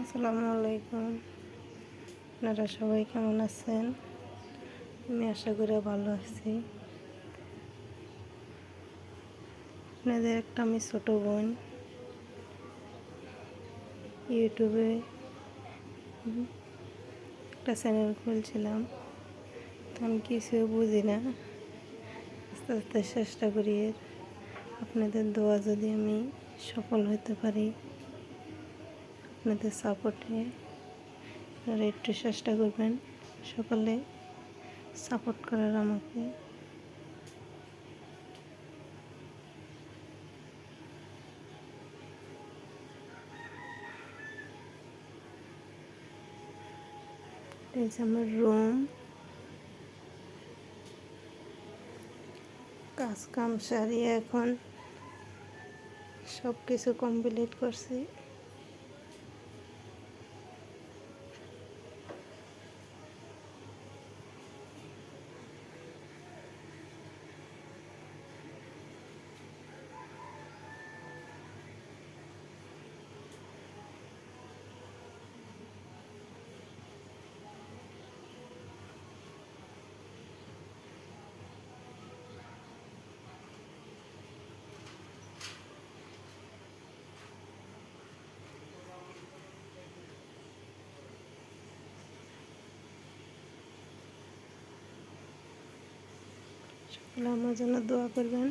আসসালামু আলাইকুম। আপনারা সবাই কেমন আছেন? আমি আশা করি ভালো আছি। আপনাদের একটা আমি ছোটো বোন, ইউটিউবে একটা চ্যানেল খুলছিলাম। তো আমি কিছু বুঝি না, আস্তে আস্তে চেষ্টা করি। আপনাদের দোয়া যদি আমি সফল হতে পারি, আপনাদের সাপোর্টে আপনারা একটু চেষ্টা করবেন, সকলে সাপোর্ট করার আমাকে। এই যে আমার রুম, কাজ কাম সারিয়ে এখন সব কিছু কমপ্লিট করছি। সকলে আমার জন্য দোয়া করবেন,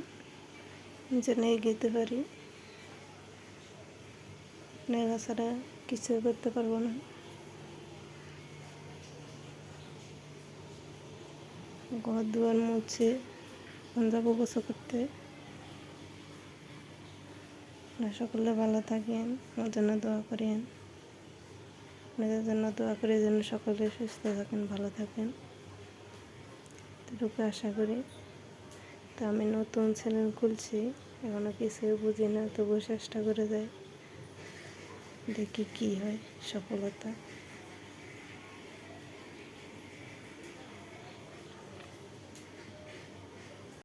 আমি যেন এগোতে পারি। আপনারা ছাড়া কিছু করতে পারবো না। ঘর দুয়ার মুছে যাবো গোসল করতে। আপনারা সকলে ভালো থাকেন, আমার জন্য দোয়া করেন। আপনাদের জন্য দোয়া করে যেন সকলে সুস্থ থাকেন, ভালো থাকেন, এটুকু আশা করি। তো আমি নতুন চ্যানেল খুলছি, এখনও কিছুই বুঝি না, তবুও চেষ্টা করে যাই, দেখি কী হয় সফলতা।